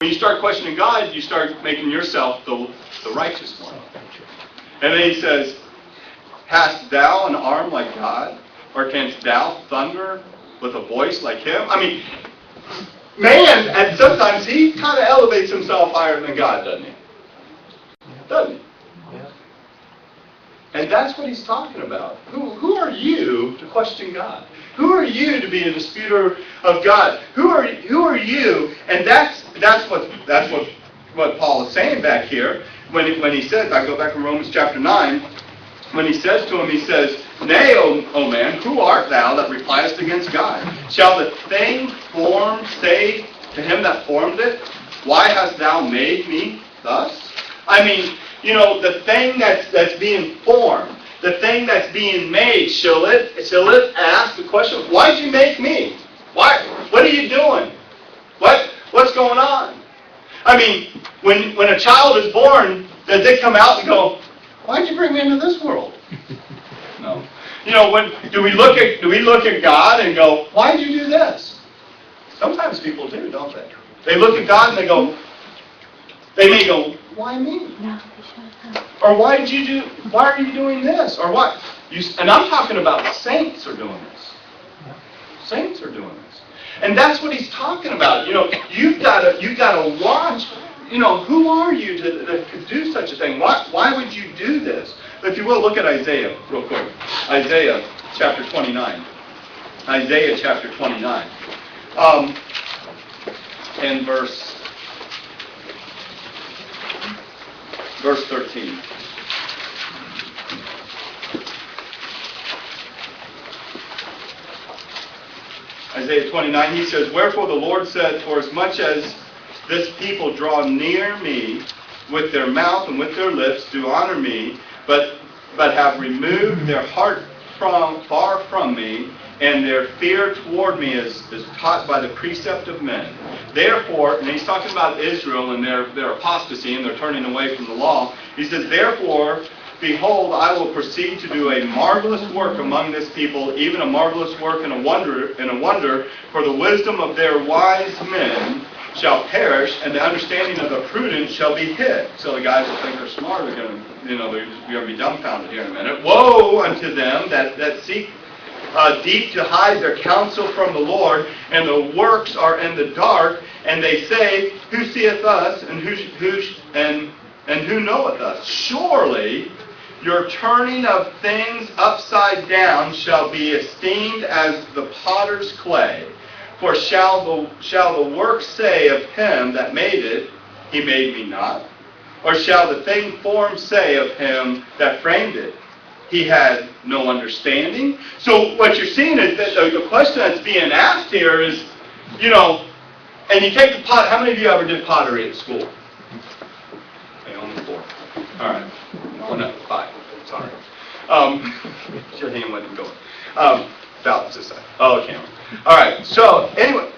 When you start questioning God, you start making yourself the righteous one. And then he says, hast thou an arm like God? Or canst thou thunder with a voice like him? I mean, man, and sometimes he kind of elevates himself higher than God, doesn't he? Doesn't he? Yeah. And that's what he's talking about. Who are you to question God? Who are you to be a disputer of God? Who are you? And that's what Paul is saying back here when he says, I go back in Romans chapter 9, when he says to him, he says, Nay, O man, who art thou that repliest against God? Shall the thing formed say to him that formed it, Why hast thou made me thus? I mean, you know, the thing that's being formed, the thing that's being made, shall it ask the question, why'd you make me? Why? What are you doing? What's going on? I mean, when a child is born, does it come out and go, why'd you bring me into this world? No. You know, do we look at God and go, why'd you do this? Sometimes people do, don't they? They look at God and they may go, why me? Or why are you doing this? Or what? And I'm talking about saints are doing this. Saints are doing this. And that's what he's talking about. You know, you've got to watch. You know, who are you to do such a thing? Why would you do this? If you will, look at Isaiah real quick. Isaiah chapter 29. Isaiah chapter 29. And verse 13. Isaiah 29, he says, Wherefore the Lord said, For as much as this people draw near me with their mouth and with their lips do honor me, but have removed their heart far from me, and their fear toward me is taught by the precept of men. Therefore, and he's talking about Israel and their apostasy and their turning away from the law. He says, Therefore, behold, I will proceed to do a marvelous work among this people, even a marvelous work and a wonder, for the wisdom of their wise men shall perish, and the understanding of the prudent shall be hid. So the guys that think they're smart are going to be dumbfounded here in a minute. Woe unto them that seek deep to hide their counsel from the Lord, and the works are in the dark, and they say, Who seeth us, and who knoweth us? Surely your turning of things upside down shall be esteemed as the potter's clay. For shall the work say of him that made it, He made me not? Or shall the thing formed say of him that framed it, He had no understanding? So what you're seeing is that the question that's being asked here is, you know, and you take the pot. How many of you ever did pottery at school? Okay, only 4. All right. Oh no, 5. Sorry. Your hand wasn't going. Balance this side. Oh, the camera. All right. So anyway,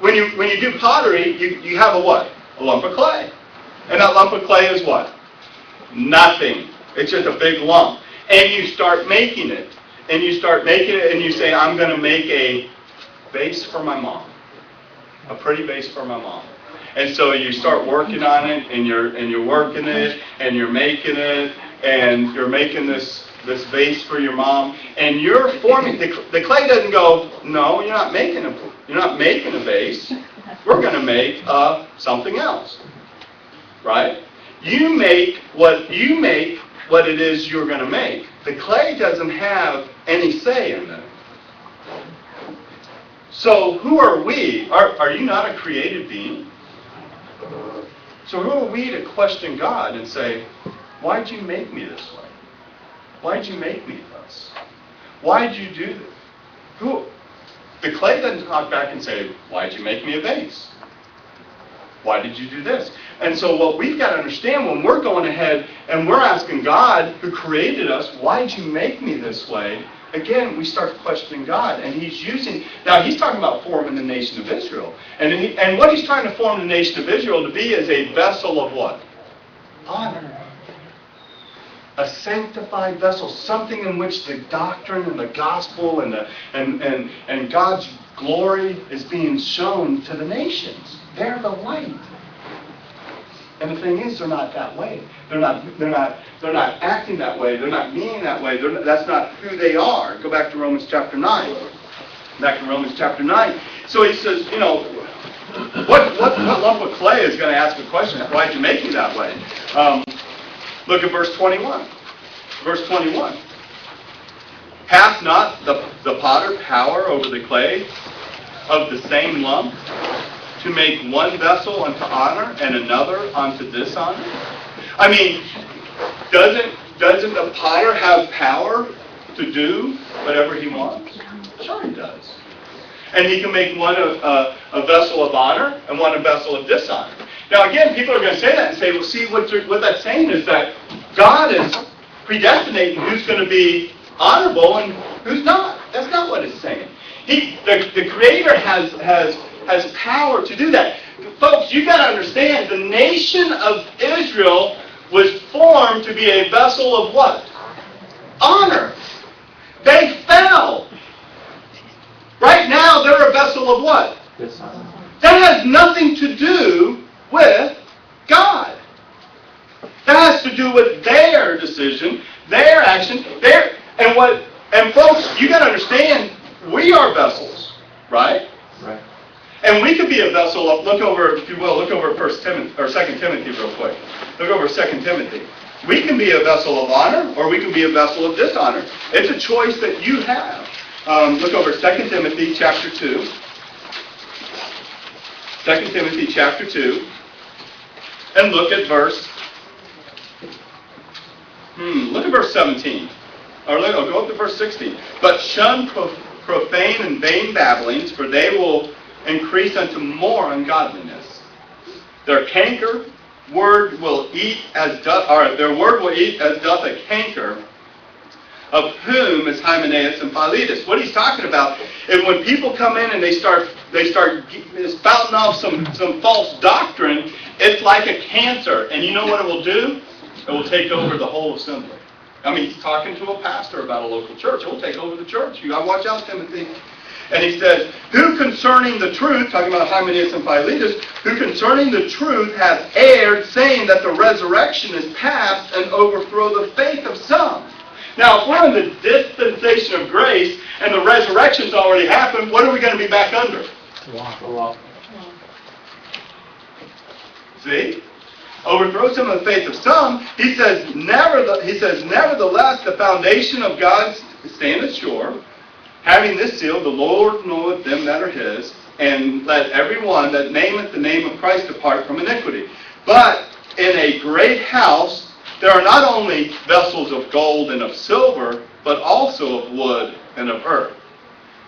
when you do pottery, you have a what? A lump of clay, and that lump of clay is what? Nothing. It's just a big lump, and you start making it, and you say, I'm going to make a vase for my mom, a pretty vase for my mom. And so you start working on it, and you're working it, and you're making it, and you're making this vase for your mom, and you're forming. The clay doesn't go, no, you're not making a vase. We're going to make something else, right? You make what it is you're going to make. The clay doesn't have any say in that. So who are we? Are you not a created being? So who are we to question God and say, why'd you make me this way? Why'd you make me thus? Why'd you do this? The clay doesn't talk back and say, why'd you make me a vase? Why did you do this? And so what we've got to understand when we're going ahead and we're asking God, who created us, why'd you make me this way? Again, we start questioning God. And he's talking about forming the nation of Israel. And what he's trying to form the nation of Israel to be is a vessel of what? Honor. A sanctified vessel, something in which the doctrine and the gospel and God's glory is being shown to the nations. They're the light. And the thing is, they're not that way. They're not acting that way. They're not being that way. That's not who they are. Go back to Romans chapter 9. Back in Romans chapter 9. So he says, what lump of clay is going to ask a question? Why'd you make me that way? Look at verse 21. Verse 21. Hath not the potter power over the clay of the same lump to make one vessel unto honor and another unto dishonor? I mean, doesn't the potter have power to do whatever he wants? Sure he does. And he can make one a vessel of honor and one a vessel of dishonor. Now again, people are going to say that and say, well, see, what that's saying is that God is predestinating who's going to be honorable and who's not. That's not what it's saying. The Creator has power to do that. Folks, you've got to understand, the nation of Israel was formed to be a vessel of what? Honor. They fell. Right now, they're a vessel of what? Dishonor. That has nothing to do with God. That has to do with their decision, their action, and folks, you got to understand, we are vessels, right? Right. And we could be a vessel of, look over, if you will, look over 1 Timothy or 2 Timothy real quick. Look over 2 Timothy. We can be a vessel of honor, or we can be a vessel of dishonor. It's a choice that you have. Look over 2 Timothy chapter 2. 2 Timothy chapter 2. And look at verse 17. Or go up to verse 16. But shun profane and vain babblings, for they will increase unto more ungodliness. Their word will eat as doth a canker, of whom is Hymenaeus and Philetus. What he's talking about is when people come in and they start spouting off some false doctrine, it's like a cancer. And you know what it will do? It will take over the whole assembly. I mean, he's talking to a pastor about a local church. It will take over the church. You got to watch out, Timothy. And he says, who concerning the truth, talking about Hymenaeus and Philetus, who concerning the truth hath erred, saying that the resurrection is past, and overthrow the faith of some. Now, if we're in the dispensation of grace, and the resurrection's already happened, what are we going to be back under? Law. See? Overthrow some of the faith of some. He says, nevertheless, the foundation of God standeth sure, having this seal, the Lord knoweth them that are his, and let every one that nameth the name of Christ depart from iniquity. But in a great house there are not only vessels of gold and of silver, but also of wood and of earth,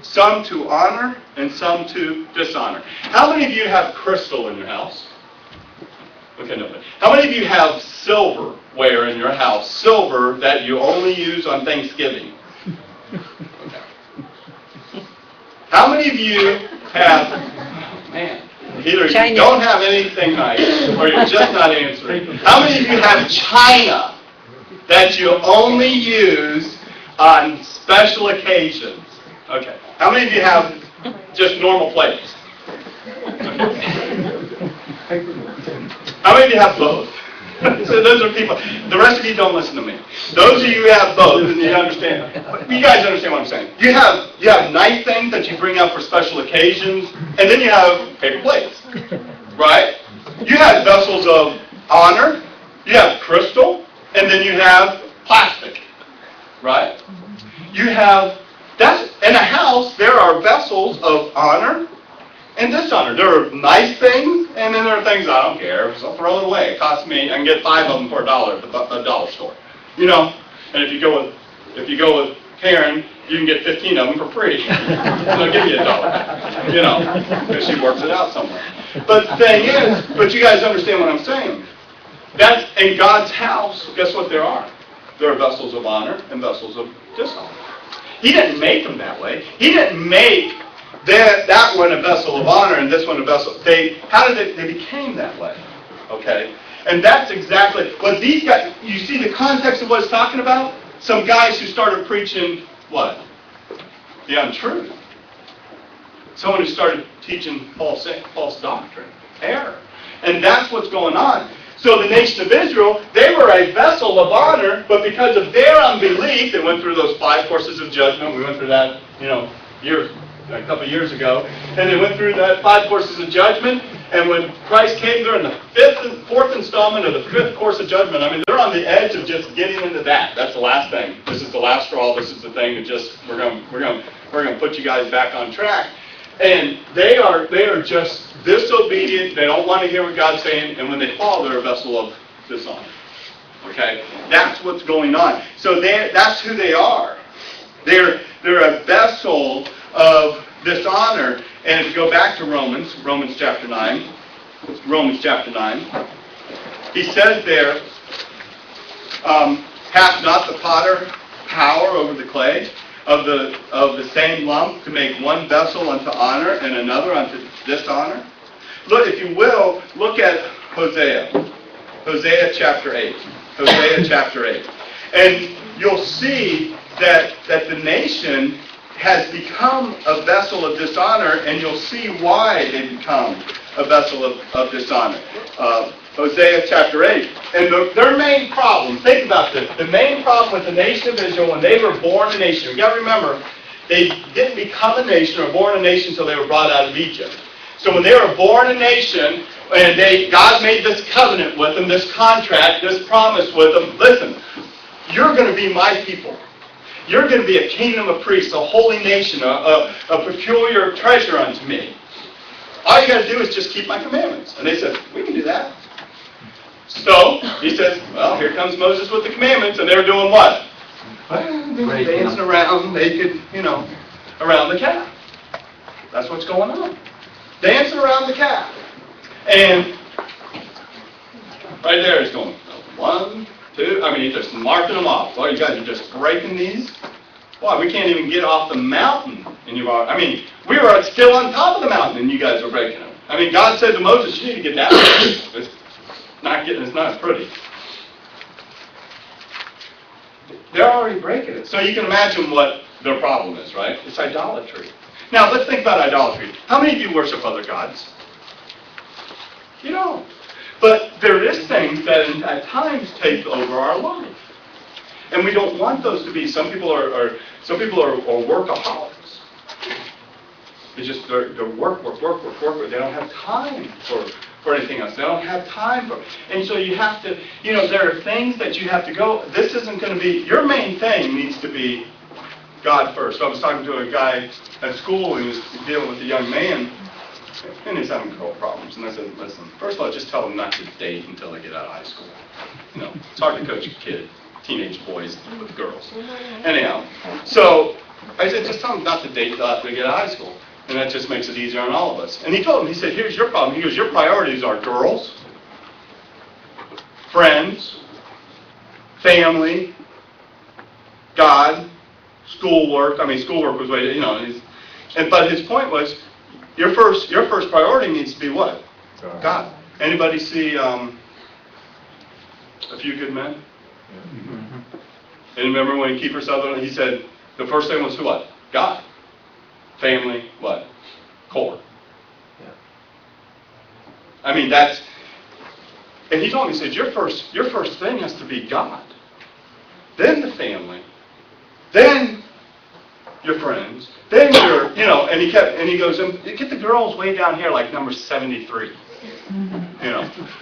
some to honor and some to dishonor. How many of you have crystal in your house? Okay, no. How many of you have silverware in your house? Silver that you only use on Thanksgiving? Okay. How many of you have, either you don't have anything nice, or you're just not answering. How many of you have china that you only use on special occasions? Okay. How many of you have just normal plates? Okay. How many of you have both? So those are people. The rest of you don't listen to me. Those of you who have both, and you understand. You guys understand what I'm saying. You have nice things that you bring out for special occasions, and then you have paper plates. Right? You have vessels of honor, you have crystal, and then you have plastic. Right? You have, in a house, there are vessels of honor and dishonor. There are nice things, and then there are things I don't care, so I'll throw it away. It costs me, I can get 5 of them for $1 at the dollar store. You know? And if you go with Karen, you can get 15 of them for free. They'll give you $1. You know, because she works it out somewhere. But the thing is, but you guys understand what I'm saying. That's in God's house, guess what there are? There are vessels of honor and vessels of dishonor. He didn't make them that way. He didn't make that one a vessel of honor and this one a vessel. They became that way. Okay? And that's exactly what these guys, you see the context of what it's talking about? Some guys who started preaching what? The untruth. Someone who started teaching false doctrine, error. And that's what's going on. So the nation of Israel, they were a vessel of honor, but because of their unbelief, they went through those 5 courses of judgment. We went through that, a couple of years ago. And they went through that 5 courses of judgment. And when Christ came, they're in the 4th installment of the 5th course of judgment. I mean, they're on the edge of just getting into that. That's the last thing. This is the last straw. This is the thing that just we're going to put you guys back on track. And they are just disobedient. They don't want to hear what God's saying. And when they fall, they're a vessel of dishonor. Okay, that's what's going on. So that's who they are. They're a vessel of dishonor. And if you go back to Romans chapter 9, he says there, hath not the potter power over the clay of the same lump to make one vessel unto honor and another unto dishonor? Look, if you will, look at Hosea chapter 8. And you'll see that the nation has become a vessel of dishonor, and you'll see why they become a vessel of dishonor. Hosea chapter 8. And their main problem, think about this, the main problem with the nation of Israel when they were born a nation, you've got to remember, they didn't become a nation or born a nation until they were brought out of Egypt. So when they were born a nation, and God made this covenant with them, this contract, this promise with them, listen, you're going to be my people. You're going to be a kingdom of priests, a holy nation, a peculiar treasure unto me. All you got to do is just keep my commandments. And they said, we can do that. So, he says, well, here comes Moses with the commandments, and they're doing what? Dancing around naked, around the calf. That's what's going on. Dancing around the calf. And right there he's going, 1, 2, he's just marking them off. Well, you guys are just breaking these. Why, we can't even get off the mountain. And we were still on top of the mountain, and you guys are breaking them. God said to Moses, you need to get that. It's not pretty. They're already breaking it. So you can imagine what their problem is, right? It's idolatry. Now, let's think about idolatry. How many of you worship other gods? You don't. But there is things that at times take over our life. And we don't want those to be. Some people are workaholics. It's just they're work. They don't have time for anything else. They don't have time for. And so you have to, there are things that you have to go. This isn't going to be, your main thing needs to be God first. So I was talking to a guy at school, he was dealing with a young man, and he's having girl problems. And I said, listen, first of all, just tell them not to date until they get out of high school. It's hard to coach teenage boys with girls. Anyhow, so I said, just tell them not to date until after they get out of high school. And that just makes it easier on all of us. And he told him, he said, here's your problem. He goes, your priorities are girls, friends, family, God, schoolwork. Schoolwork was way, but his point was, your first priority needs to be what? God. Anybody see A Few Good Men? Mm-hmm. And remember when Kiefer Sutherland, he said, the first thing was what? God. Family, what? Core. Yeah. That's, and he told me, he said, your first thing has to be God. Then the family. Then your friends. Then and he goes, get the girls way down here like number 73.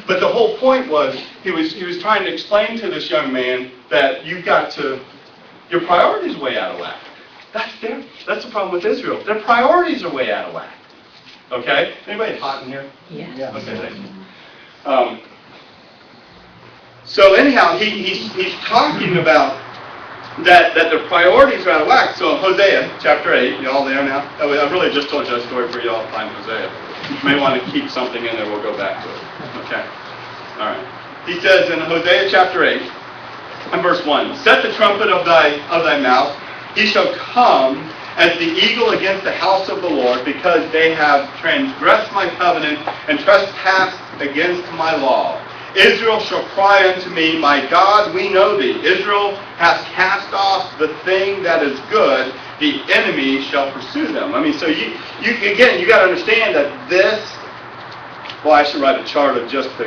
But the whole point was, he was trying to explain to this young man that you've got to, your priorities are way out of whack. That's the problem with Israel. Their priorities are way out of whack. Okay? Anybody hot in here? Yeah. Okay, thank you. So anyhow, he's talking about that their priorities are out of whack. So Hosea chapter 8, you all there now? I really just told you that story for you all to find Hosea. You may want to keep something in there. We'll go back to it. Okay. All right. He says in Hosea chapter 8, and verse 1, set the trumpet of thy mouth. He shall come as the eagle against the house of the Lord, because they have transgressed my covenant and trespassed against my law. Israel shall cry unto me, my God, we know thee. Israel hath cast off the thing that is good. The enemy shall pursue them. So you got to understand that this. Well, I should write a chart of just the